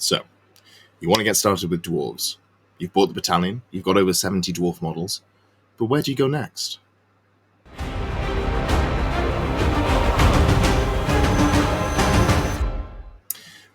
So, you want to get started with dwarves. You've bought the battalion, you've got over 70 dwarf models, but where do you go next?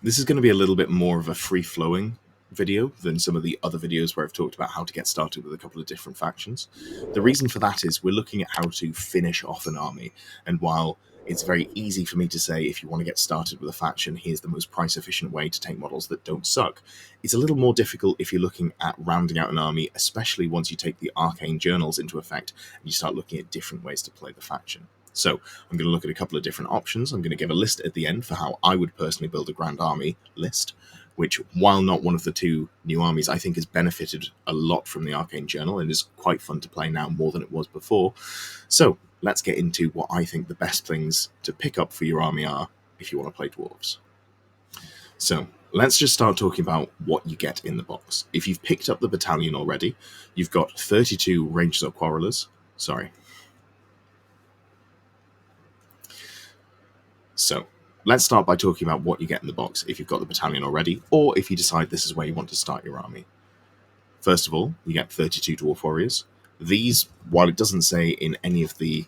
This is going to be a little bit more of a free-flowing video than some of the other videos where I've talked about how to get started with a couple of different factions. The reason for that is we're looking at how to finish off an army, and while it's very easy for me to say if you want to get started with a faction, here's the most price-efficient way to take models that don't suck, it's a little more difficult if you're looking at rounding out an army, especially once you take the arcane journals into effect and you start looking at different ways to play the faction. So I'm going to look at a couple of different options. I'm going to give a list at the end for how I would personally build a Grand Army list, which, while not one of the two new armies, I think has benefited a lot from the Arcane Journal and is quite fun to play now more than it was before. So let's get into what I think the best things to pick up for your army are if you want to play dwarves. So let's just start talking about what you get in the box. If you've picked up the battalion already, you've got 32 Rangers or Quarrelers. So let's start by talking about what you get in the box if you've got the battalion already, or if you decide this is where you want to start your army. First of all, you get 32 Dwarf Warriors. These, while it doesn't say in any of the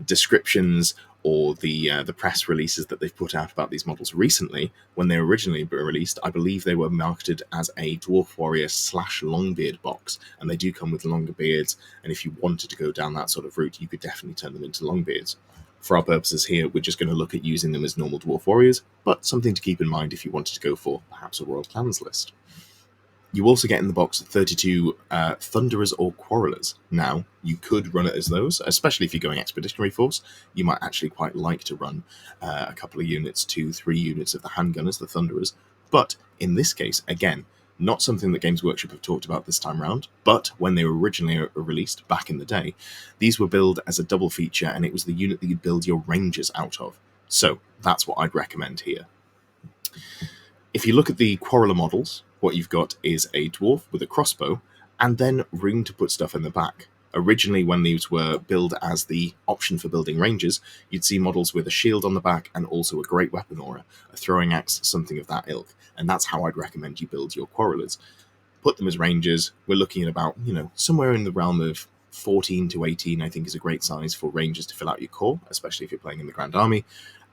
descriptions or the press releases that they've put out about these models recently, when they were originally released, I believe they were marketed as a Dwarf Warrior / Longbeard box, and they do come with longer beards, and if you wanted to go down that sort of route, you could definitely turn them into Longbeards. For our purposes here, we're just going to look at using them as normal Dwarf Warriors, but something to keep in mind if you wanted to go for perhaps a Royal Clans list. You also get in the box 32 Thunderers or Quarrelers. Now, you could run it as those, especially if you're going Expeditionary Force. You might actually quite like to run a couple of units, 2-3 units of the Handgunners, the Thunderers. But in this case, again, not something that Games Workshop have talked about this time around, but when they were originally released back in the day, these were billed as a double feature, and it was the unit that you'd build your Rangers out of. So that's what I'd recommend here. If you look at the Quarreler models, what you've got is a dwarf with a crossbow, and then room to put stuff in the back. Originally, when these were billed as the option for building Rangers, you'd see models with a shield on the back and also a great weapon aura, a throwing axe, something of that ilk. And that's how I'd recommend you build your Quarrelers. Put them as Rangers. We're looking at about, somewhere in the realm of 14 to 18, I think is a great size for Rangers to fill out your core, especially if you're playing in the Grand Army.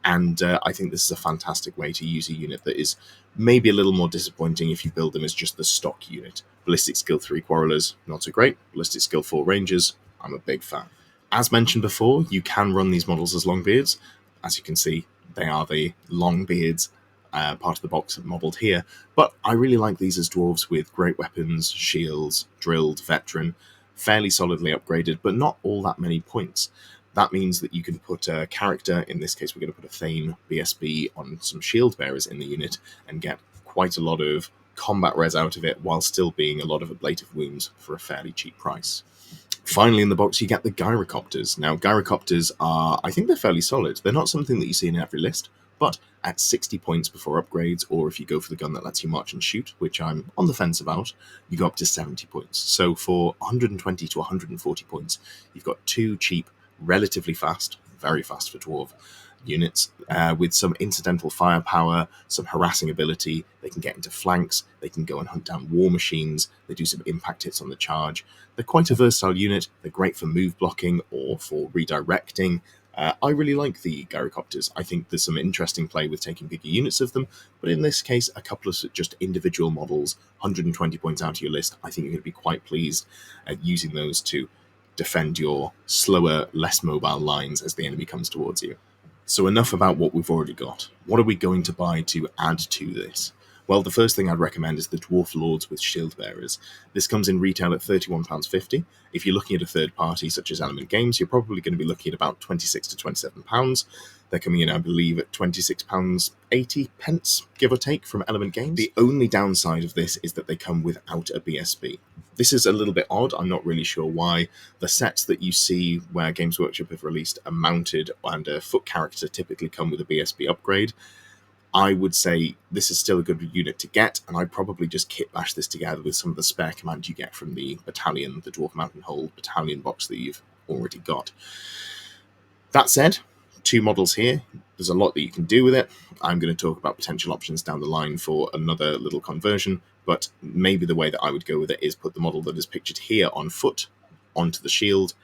And I think this is a fantastic way to use a unit that is maybe a little more disappointing if you build them as just the stock unit. Ballistic Skill 3 Quarrelers, not so great. Ballistic Skill 4 Rangers, I'm a big fan. As mentioned before, you can run these models as Longbeards. As you can see, they are the Longbeards part of the box modelled here. But I really like these as dwarves with great weapons, shields, drilled, veteran, fairly solidly upgraded, but not all that many points. That means that you can put a character, in this case we're going to put a Thane BSB on some shield bearers in the unit and get quite a lot of combat res out of it while still being a lot of ablative wounds for a fairly cheap price. Finally in the box you get the Gyrocopters. Now Gyrocopters are, I think they're fairly solid. They're not something that you see in every list, but at 60 points before upgrades, or if you go for the gun that lets you march and shoot, which I'm on the fence about, you go up to 70 points. So for 120 to 140 points, you've got two cheap, relatively fast, very fast for dwarf units, with some incidental firepower, some harassing ability. They can get into flanks, they can go and hunt down war machines, they do some impact hits on the charge. They're quite a versatile unit, they're great for move blocking or for redirecting. I really like the Gyrocopters. I think there's some interesting play with taking bigger units of them, but in this case, a couple of just individual models, 120 points out of your list, I think you're going to be quite pleased at using those to defend your slower, less mobile lines as the enemy comes towards you. So enough about what we've already got. What are we going to buy to add to this? Well, the first thing I'd recommend is the Dwarf Lords with Shield Bearers. This comes in retail at £31.50. If you're looking at a third party such as Element Games, you're probably going to be looking at about £26 to £27. They're coming in, I believe, at £26.80, give or take, from Element Games. The only downside of this is that they come without a BSB. This is a little bit odd, I'm not really sure why. The sets that you see where Games Workshop have released a mounted and a foot character typically come with a BSB upgrade. I would say this is still a good unit to get, and I'd probably just kit bash this together with some of the spare command you get from the battalion, the Dwarf Mountain Hold battalion box that you've already got. That said, 2 models here. There's a lot that you can do with it. I'm going to talk about potential options down the line for another little conversion, but maybe the way that I would go with it is put the model that is pictured here on foot onto the shield,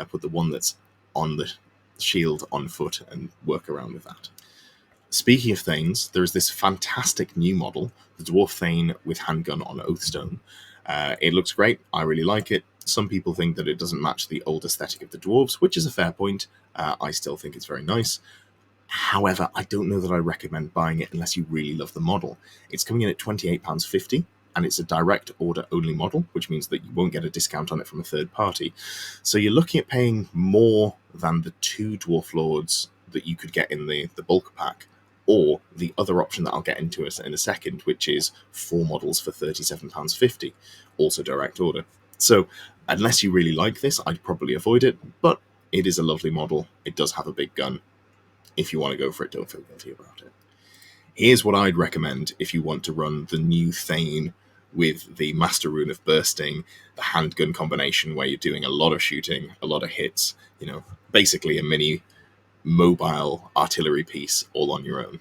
put the one that's on the shield on foot, and work around with that. Speaking of Thanes, there is this fantastic new model, the Dwarf Thane with handgun on Oathstone. It looks great. I really like it. Some people think that it doesn't match the old aesthetic of the dwarves, which is a fair point. I still think it's very nice. However, I don't know that I recommend buying it unless you really love the model. It's coming in at £28.50, and it's a direct order only model, which means that you won't get a discount on it from a third party. So you're looking at paying more than the 2 Dwarf Lords that you could get in the bulk pack, or the other option that I'll get into in a second, which is 4 models for £37.50, also direct order. So unless you really like this, I'd probably avoid it, but it is a lovely model. It does have a big gun. If you want to go for it, don't feel guilty about it. Here's what I'd recommend if you want to run the new Thane with the Master Rune of Bursting, the handgun combination where you're doing a lot of shooting, a lot of hits, basically a mini mobile artillery piece all on your own.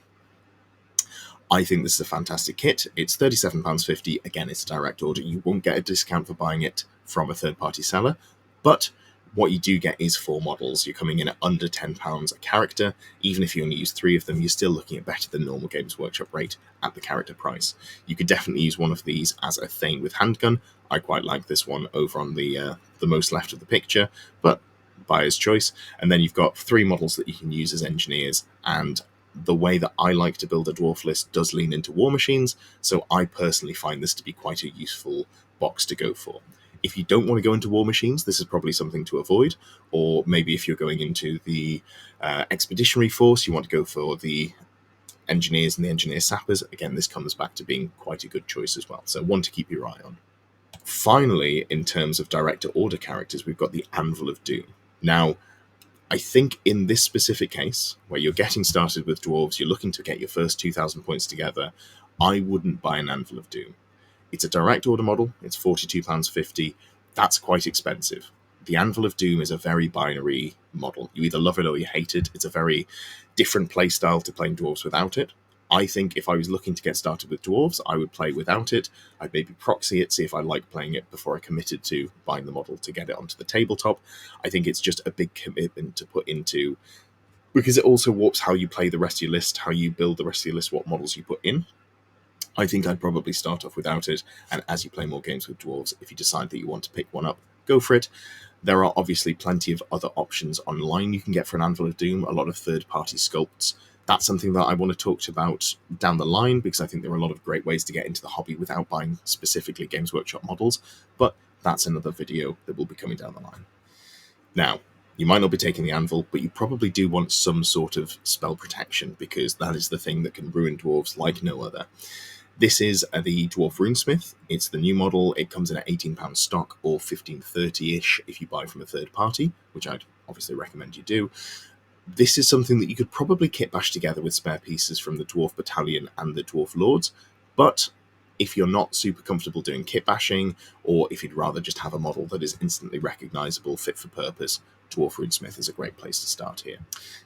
I think this is a fantastic kit. It's £37.50. Again, it's a direct order. You won't get a discount for buying it from a third-party seller, but what you do get is 4 models. You're coming in at under £10 a character. Even if you only use 3 of them, you're still looking at better than normal Games Workshop rate at the character price. You could definitely use one of these as a Thane with handgun. I quite like this one over on the most left of the picture, but buyer's choice. And then you've got 3 models that you can use as engineers, and the way that I like to build a dwarf list does lean into war machines, so I personally find this to be quite a useful box to go for. If you don't want to go into war machines, this is probably something to avoid, or maybe if you're going into the expeditionary force, you want to go for the engineers and the engineer sappers, again, this comes back to being quite a good choice as well, so one to keep your eye on. Finally, in terms of director order characters, we've got the Anvil of Doom. Now, I think in this specific case, where you're getting started with dwarves, you're looking to get your first 2,000 points together, I wouldn't buy an Anvil of Doom. It's a direct order model, it's £42.50, that's quite expensive. The Anvil of Doom is a very binary model. You either love it or you hate it. It's a very different playstyle to playing dwarves without it. I think if I was looking to get started with dwarves, I would play without it. I'd maybe proxy it, see if I like playing it before I committed to buying the model to get it onto the tabletop. I think it's just a big commitment to put into, because it also warps how you play the rest of your list, how you build the rest of your list, what models you put in. I think I'd probably start off without it, and as you play more games with dwarves, if you decide that you want to pick one up, go for it. There are obviously plenty of other options online you can get for an Anvil of Doom, a lot of third-party sculpts. That's something that I want to talk about down the line, because I think there are a lot of great ways to get into the hobby without buying specifically Games Workshop models, but that's another video that will be coming down the line. Now, you might not be taking the Anvil, but you probably do want some sort of spell protection, because that is the thing that can ruin dwarves like no other. This is the Dwarf Runesmith. It's the new model. It comes in at £18 stock, or $15.30-ish if you buy from a third party, which I'd obviously recommend you do. This is something that you could probably kit bash together with spare pieces from the Dwarf Battalion and the Dwarf Lords, but if you're not super comfortable doing kit bashing, or if you'd rather just have a model that is instantly recognizable, fit for purpose, Dwarf Runesmith is a great place to start here.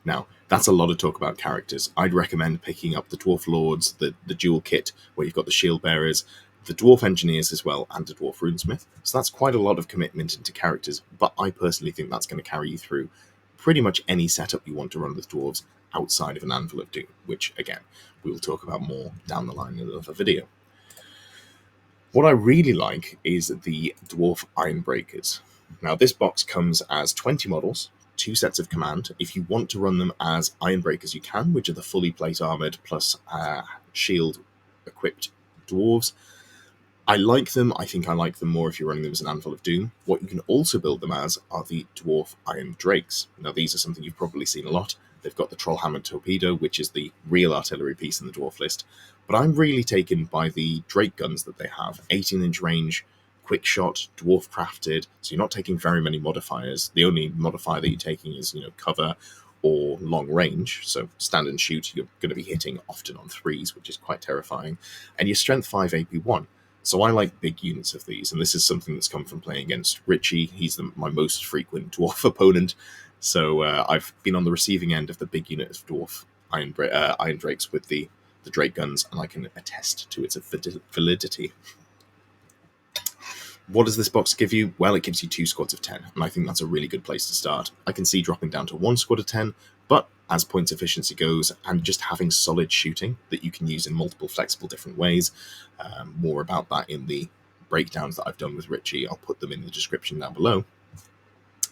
Now, that's a lot of talk about characters. I'd recommend picking up the Dwarf Lords, the dual kit, where you've got the shield bearers, the Dwarf Engineers as well, and the Dwarf Runesmith. So that's quite a lot of commitment into characters, but I personally think that's going to carry you through pretty much any setup you want to run with dwarves outside of an Anvil of Doom, which, again, we will talk about more down the line in another video. What I really like is the Dwarf Ironbreakers. Now, this box comes as 20 models, 2 sets of command. If you want to run them as Ironbreakers, you can, which are the fully plate armored plus shield equipped dwarves. I like them. I think I like them more if you're running them as an Anvil of Doom. What you can also build them as are the Dwarf Irondrakes. Now, these are something you've probably seen a lot. They've got the Trollhammer Torpedo, which is the real artillery piece in the dwarf list. But I'm really taken by the Drake guns that they have. 18-inch range, quick shot, dwarf crafted, so you're not taking very many modifiers. The only modifier that you're taking is, cover or long range. So stand and shoot, you're going to be hitting often on 3s, which is quite terrifying. And your strength 5 AP1. So I like big units of these, and this is something that's come from playing against Richie. He's my most frequent dwarf opponent, so I've been on the receiving end of the big unit of dwarf Irondrakes with the Drake guns, and I can attest to its validity. What does this box give you? Well, it gives you 2 squads of 10, and I think that's a really good place to start. I can see dropping down to 1 squad of 10, but as points efficiency goes, and just having solid shooting that you can use in multiple flexible different ways, more about that in the breakdowns that I've done with Richie. I'll put them in the description down below.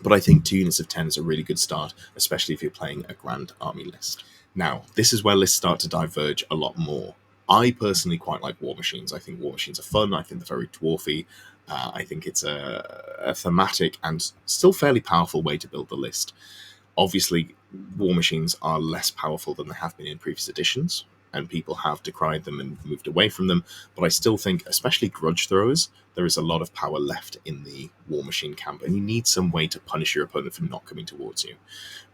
But I think 2 units of 10 is a really good start, especially if you're playing a grand army list. Now, this is where lists start to diverge a lot more. I personally quite like war machines. I think war machines are fun. I think they're very dwarfy. I think it's a thematic and still fairly powerful way to build the list. Obviously, war machines are less powerful than they have been in previous editions, and people have decried them and moved away from them, but I still think, especially Grudge Throwers, there is a lot of power left in the war machine camp, and you need some way to punish your opponent for not coming towards you.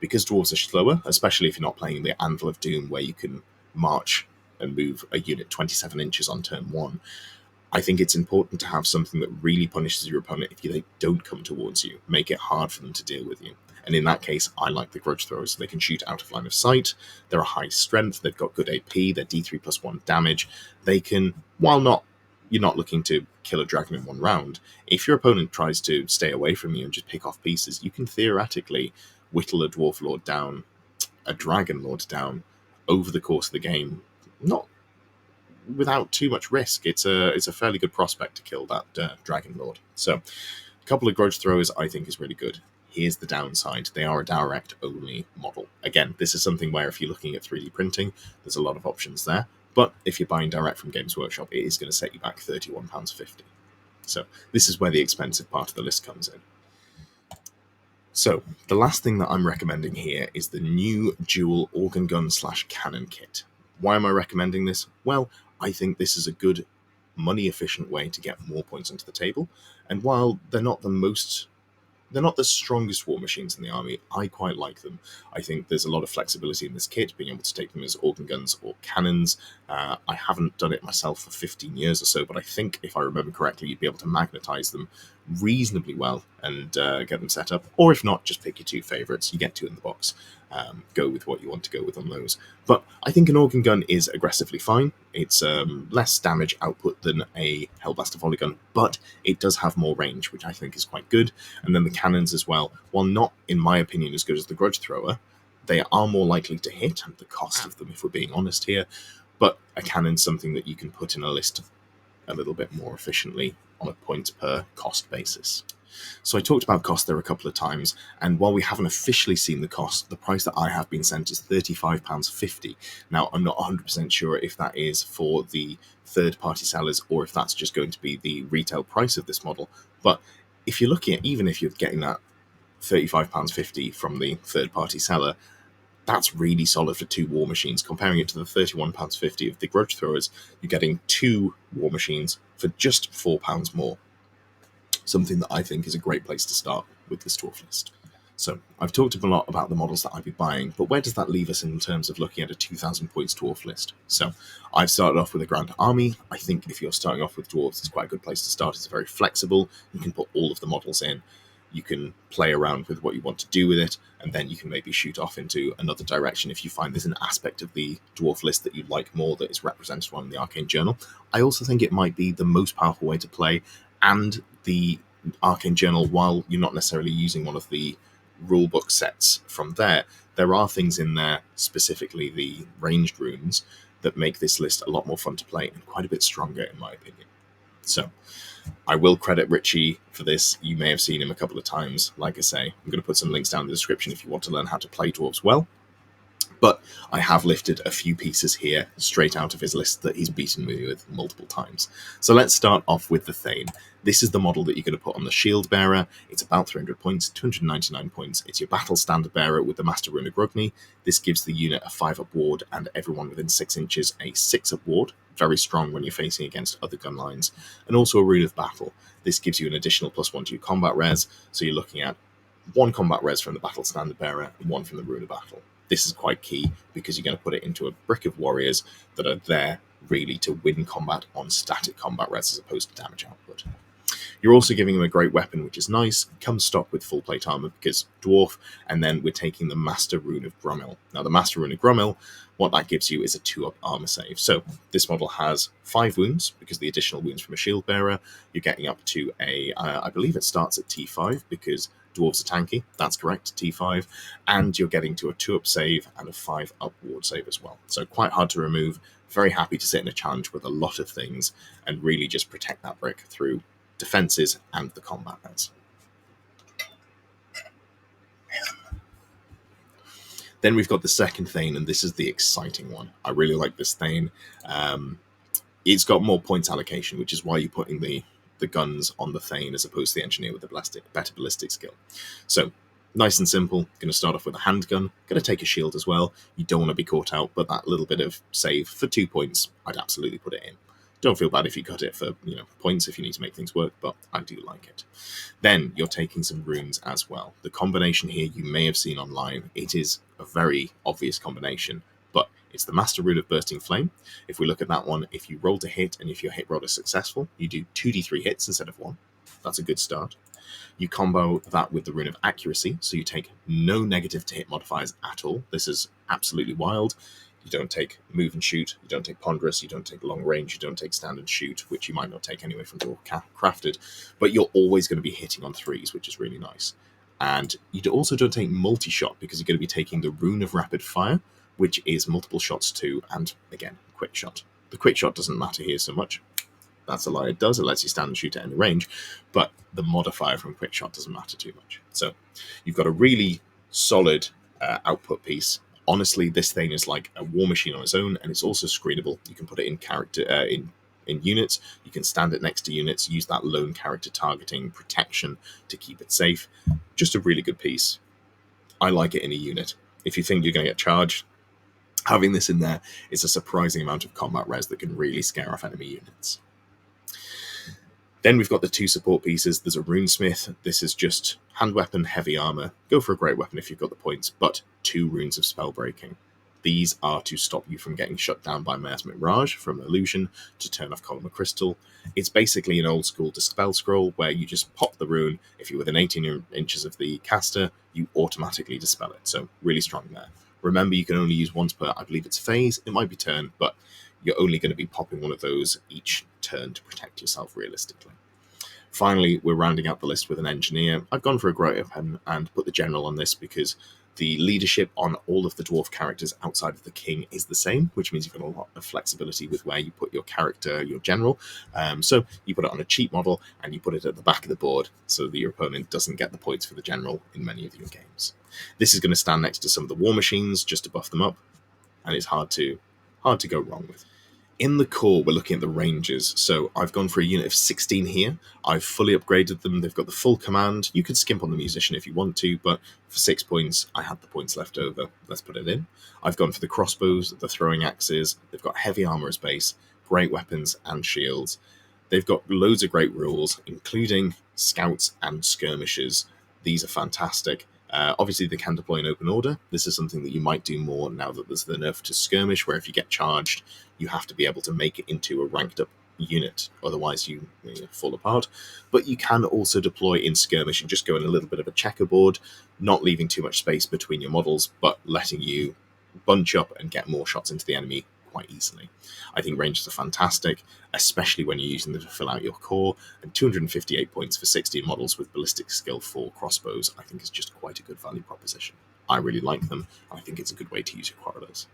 Because dwarves are slower, especially if you're not playing the Anvil of Doom, where you can march and move a unit 27 inches on turn 1, I think it's important to have something that really punishes your opponent if they don't come towards you, make it hard for them to deal with you. And in that case, I like the Grudge Throwers. They can shoot out of line of sight, they're a high strength, they've got good AP, they're D3+1 damage. They can, while you're not looking to kill a dragon in 1 round, if your opponent tries to stay away from you and just pick off pieces, you can theoretically whittle a Dwarf Lord down, a Dragon Lord down, over the course of the game, not without too much risk. It's a fairly good prospect to kill that Dragon Lord. So a couple of Grudge Throwers I think is really good. Here's the downside. They are a direct only model. Again, this is something where if you're looking at 3D printing, there's a lot of options there. But if you're buying direct from Games Workshop, it is going to set you back £31.50. So this is where the expensive part of the list comes in. So the last thing that I'm recommending here is the new dual organ gun / cannon kit. Why am I recommending this? Well, I think this is a good, money-efficient way to get more points onto the table. And while they're not the strongest war machines in the army, I quite like them. I think there's a lot of flexibility in this kit, being able to take them as organ guns or cannons. I haven't done it myself for 15 years or so, but I think, if I remember correctly, you'd be able to magnetize them reasonably well and get them set up. Or if not, just pick your 2 favorites. You get 2 in the box. Go with what you want to go with on those. But I think an organ gun is aggressively fine. It's less damage output than a Hellblaster volley gun, but it does have more range, which I think is quite good. And then the cannons as well, while not, in my opinion, as good as the Grudge Thrower, they are more likely to hit, and the cost of them, if we're being honest here. But a cannon's something that you can put in a list a little bit more efficiently on a points per cost basis. So I talked about cost there a couple of times, and while we haven't officially seen the cost, the price that I have been sent is £35.50. Now, I'm not 100% sure if that is for the third-party sellers or if that's just going to be the retail price of this model, but if you're looking at, even if you're getting that £35.50 from the third-party seller, that's really solid for 2 war machines. Comparing it to the £31.50 of the Grudge Throwers, you're getting 2 war machines for just £4 more. Something that I think is a great place to start with this dwarf list. So I've talked a lot about the models that I'd be buying, but where does that leave us in terms of looking at a 2,000 points dwarf list? So I've started off with a grand army. I think if you're starting off with dwarves, it's quite a good place to start. It's very flexible. You can put all of the models in. You can play around with what you want to do with it, and then you can maybe shoot off into another direction if you find there's an aspect of the dwarf list that you like more that is represented on the Arcane Journal. I also think it might be the most powerful way to play, and the Arcane Journal, while you're not necessarily using one of the rulebook sets from there, there are things in there, specifically the ranged runes, that make this list a lot more fun to play and quite a bit stronger, in my opinion. So I will credit Richie for this. You may have seen him a couple of times. Like I say, I'm going to put some links down in the description if you want to learn how to play dwarves well. But I have lifted a few pieces here straight out of his list that he's beaten me with multiple times. So let's start off with the Thane. This is the model that you're going to put on the Shield Bearer. It's about 300 points, 299 points. It's your Battle Standard Bearer with the Master Rune of Grugni. This gives the unit a 5-up ward and everyone within 6 inches a 6-up ward. Very strong when you're facing against other gun lines. And also a Rune of Battle. This gives you an additional +1 to your combat res, so you're looking at 1 combat res from the Battle Standard Bearer and 1 from the Rune of Battle. This is quite key because you're going to put it into a brick of warriors that are there really to win combat on static combat res as opposed to damage output. You're also giving them a great weapon, which is nice. Comes stock with full plate armor because dwarf, and then we're taking the Master Rune of Grummel. Now, the Master Rune of Grummel, what that gives you is a 2-up armor save. So this model has 5 wounds because the additional wounds from a shield bearer. You're getting up to a, I believe it starts at T5 because dwarves are tanky. That's correct, T5. And you're getting to a 2-up save and a 5-up ward save as well. So quite hard to remove. Very happy to sit in a challenge with a lot of things and really just protect that brick through defenses and the combat res. Then we've got the second Thane, and this is the exciting one. I really like this Thane. It's got more points allocation, which is why you're putting the guns on the Thane as opposed to the engineer with the better ballistic skill. So nice and simple. Going to start off with a handgun. Going to take a shield as well. You don't want to be caught out, but that little bit of save for 2 points, I'd absolutely put it in. Don't feel bad if you cut it for points if you need to make things work, but I do like it. Then you're taking some runes as well. The combination here you may have seen online. It is a very obvious combination, but it's the Master Rune of Bursting Flame. If we look at that one, if you roll to hit and if your hit roll is successful, you do 2d3 hits instead of 1. That's a good start. You combo that with the Rune of Accuracy, so you take no negative to hit modifiers at all. This is absolutely wild. You don't take move and shoot, you don't take ponderous, you don't take long range, you don't take stand and shoot, which you might not take anyway from Dwarf Crafted, but you're always going to be hitting on 3s, which is really nice. And you also don't take multi-shot because you're going to be taking the Rune of Rapid Fire, which is multiple shots too, and again, quick shot. The quick shot doesn't matter here so much. That's a lie, it does. It lets you stand and shoot at any range, but the modifier from quick shot doesn't matter too much. So you've got a really solid output piece. Honestly, this thing is like a war machine on its own, and it's also screenable. You can put it in character in units. You can stand it next to units, use that lone character targeting protection to keep it safe. Just a really good piece. I like it in a unit. If you think you're going to get charged, having this in there is a surprising amount of combat res that can really scare off enemy units. Then we've got the 2 support pieces. There's a Runesmith. This is just hand weapon, heavy armor. Go for a great weapon if you've got the points, but 2 runes of spell breaking. These are to stop you from getting shut down by Mare's Mirage from Illusion, to turn off Column of Crystal. It's basically an old school Dispel Scroll where you just pop the rune. If you're within 18 inches of the caster, you automatically dispel it. So really strong there. Remember, you can only use once per, I believe it's phase. It might be turn, but you're only going to be popping one of those each turn to protect yourself realistically. Finally, we're rounding out the list with an engineer. I've gone for a great weapon and put the general on this because the leadership on all of the dwarf characters outside of the king is the same, which means you've got a lot of flexibility with where you put your character, your general. So you put it on a cheap model and you put it at the back of the board so that your opponent doesn't get the points for the general in many of your games. This is going to stand next to some of the war machines just to buff them up, and it's hard to go wrong with. In the core, we're looking at the Rangers, so I've gone for a unit of 16 here. I've fully upgraded them. They've got the full command. You could skimp on the Musician if you want to, but for 6 points, I had the points left over. Let's put it in. I've gone for the crossbows, the throwing axes. They've got heavy armor as base, great weapons and shields. They've got loads of great rules, including scouts and skirmishers. These are fantastic. Obviously, they can deploy in open order. This is something that you might do more now that there's the nerf to skirmish, where if you get charged, you have to be able to make it into a ranked up unit. Otherwise, you fall apart. But you can also deploy in skirmish and just go in a little bit of a checkerboard, not leaving too much space between your models, but letting you bunch up and get more shots into the enemy quite easily. I think Rangers are fantastic, especially when you're using them to fill out your core, and 258 points for 16 models with ballistic skill 4 crossbows I think is just quite a good value proposition. I really like them, and I think it's a good way to use your corridors.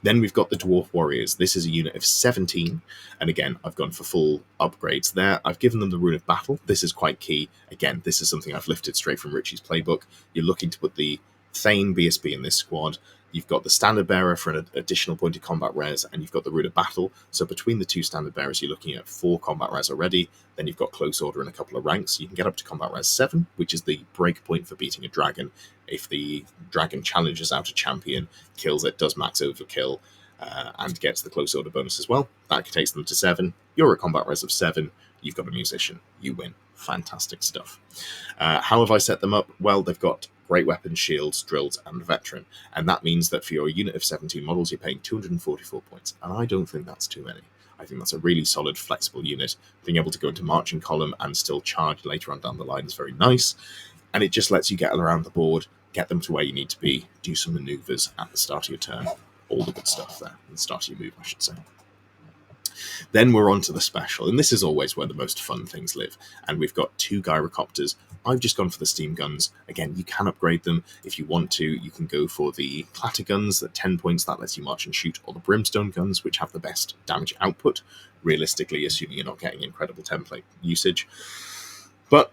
Then we've got the Dwarf Warriors. This is a unit of 17, and again, I've gone for full upgrades there. I've given them the Rune of Battle. This is quite key. Again, this is something I've lifted straight from Richie's playbook. You're looking to put the Thane BSB in this squad. You've got the Standard Bearer for an additional point of combat res, and you've got the Rune of Battle. So between the 2 Standard Bearers, you're looking at 4 combat res already. Then you've got Close Order and a couple of ranks. You can get up to combat res 7, which is the break point for beating a dragon. If the dragon challenges out a champion, kills it, does max overkill, and gets the Close Order bonus as well, that takes them to 7. You're at combat res of 7. You've got a Musician. You win. Fantastic stuff. How have I set them up? Well, they've got great weapons, shields, drills, and veteran. And that means that for your unit of 17 models, you're paying 244 points. And I don't think that's too many. I think that's a really solid, flexible unit. Being able to go into marching column and still charge later on down the line is very nice. And it just lets you get around the board, get them to where you need to be, do some maneuvers at the start of your turn. All the good stuff there, at the start of your move, I should say. Then we're on to the special, and this is always where the most fun things live. And we've got 2 gyrocopters. I've just gone for the steam guns. Again, you can upgrade them if you want to. You can go for the clatter guns at 10 points, that lets you march and shoot, or the brimstone guns, which have the best damage output, realistically, assuming you're not getting incredible template usage. But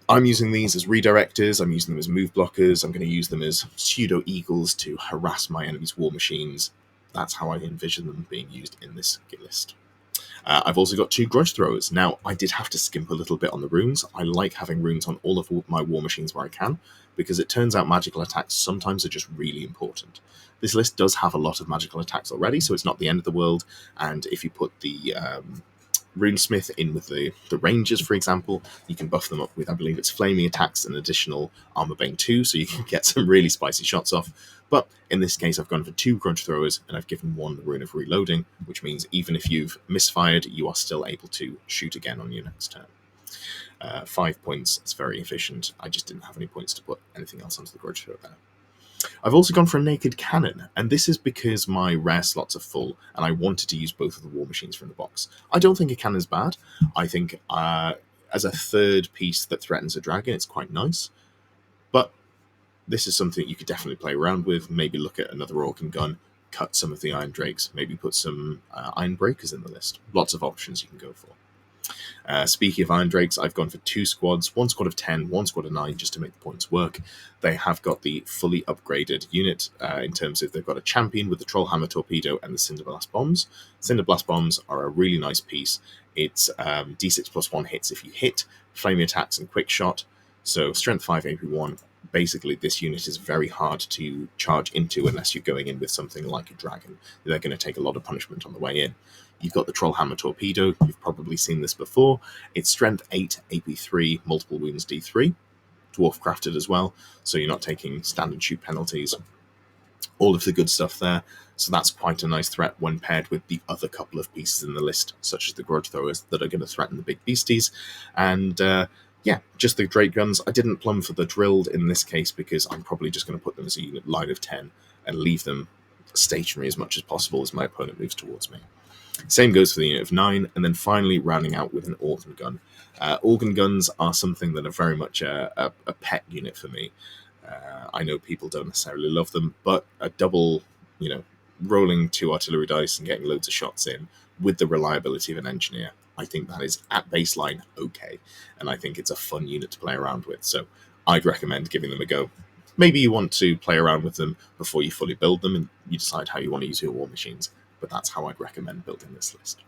I'm using these as redirectors, I'm using them as move blockers, I'm going to use them as pseudo-eagles to harass my enemy's war machines. That's how I envision them being used in this kit list. I've also got 2 Grudge Throwers. Now, I did have to skimp a little bit on the runes. I like having runes on all of my war machines where I can, because it turns out magical attacks sometimes are just really important. This list does have a lot of magical attacks already, so it's not the end of the world, and if you put the Runesmith in with the Rangers, for example, you can buff them up with, I believe it's flaming attacks and additional armor bane 2, so you can get some really spicy shots off. But in this case, I've gone for 2 Grudge Throwers, and I've given 1 the Rune of Reloading, which means even if you've misfired, you are still able to shoot again on your next turn. 5 points, it's very efficient. I just didn't have any points to put anything else onto the Grudge Thrower there. I've also gone for a naked cannon, and this is because my rare slots are full, and I wanted to use both of the war machines from the box. I don't think a cannon is bad. I think as a third piece that threatens a dragon, it's quite nice. But this is something you could definitely play around with. Maybe look at another Orkan gun, cut some of the Irondrakes, maybe put some Ironbreakers in the list. Lots of options you can go for. Speaking of Irondrakes, I've gone for 2 squads, 1 squad of 10, 1 squad of 9, just to make the points work. They have got the fully upgraded unit in terms of they've got a champion with the Trollhammer Torpedo and the Cinderblast Bombs. Cinderblast Bombs are a really nice piece. It's d6 plus 1 hits if you hit, flaming attacks and quick shot. So strength 5, AP 1. Basically, this unit is very hard to charge into unless you're going in with something like a dragon. They're going to take a lot of punishment on the way in. You've got the Trollhammer Torpedo. You've probably seen this before. It's strength 8, AP 3, multiple wounds D3. Dwarf crafted as well, so you're not taking standard shoot penalties. All of the good stuff there. So that's quite a nice threat when paired with the other couple of pieces in the list, such as the Grudge Throwers, that are going to threaten the big beasties. And yeah, just the Drake guns. I didn't plumb for the drilled in this case because I'm probably just going to put them as a unit line of 10 and leave them stationary as much as possible as my opponent moves towards me. Same goes for the unit of 9, and then finally rounding out with an organ gun. Organ guns are something that are very much a pet unit for me. I know people don't necessarily love them, but a double, rolling 2 artillery dice and getting loads of shots in with the reliability of an engineer, I think that is at baseline okay, and I think it's a fun unit to play around with, so I'd recommend giving them a go. Maybe you want to play around with them before you fully build them and you decide how you want to use your war machines, but that's how I'd recommend building this list.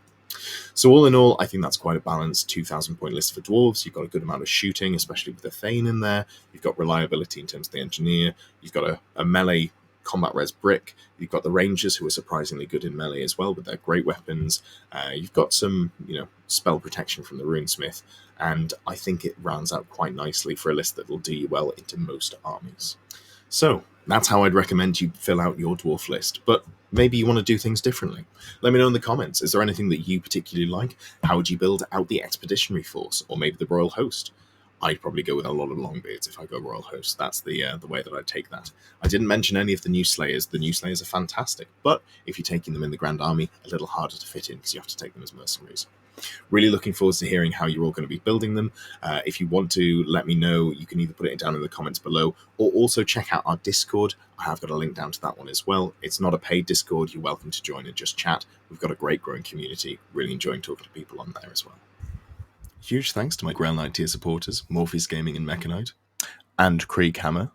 So all in all, I think that's quite a balanced 2,000 point list for dwarves. You've got a good amount of shooting, especially with the Thane in there. You've got reliability in terms of the engineer. You've got a melee combat res brick. You've got the rangers who are surprisingly good in melee as well with their great weapons. You've got some, spell protection from the Runesmith, and I think it rounds out quite nicely for a list that will do you well into most armies. So that's how I'd recommend you fill out your dwarf list, but maybe you want to do things differently. Let me know in the comments. Is there anything that you particularly like? How would you build out the expeditionary force, or maybe the royal host? I'd probably go with a lot of longbeards if I go royal host. That's the way that I'd take that. I didn't mention any of the new slayers. The new slayers are fantastic, but if you're taking them in the grand army, a little harder to fit in because you have to take them as mercenaries. Really looking forward to hearing how you're all going to be building them. If you want to let me know, you can either put it down in the comments below, or also check out our Discord. I have got a link down to that one as well. It's not a paid Discord. You're welcome to join and just chat. We've got a great growing community. Really enjoying talking to people on there as well. Huge thanks to my Grand Knight tier supporters, Morpheus Gaming and Mechanite, and Krieg Hammer.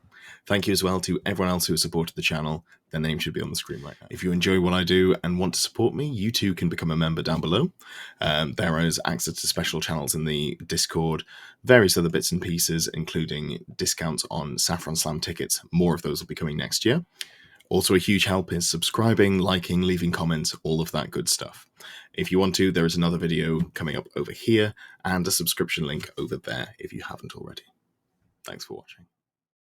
Thank you as well to everyone else who has supported the channel. Their name should be on the screen right now. If you enjoy what I do and want to support me, you too can become a member down below. There is access to special channels in the Discord, various other bits and pieces, including discounts on Saffron Slam tickets. More of those will be coming next year. Also, a huge help is subscribing, liking, leaving comments, all of that good stuff. If you want to, there is another video coming up over here and a subscription link over there if you haven't already. Thanks for watching.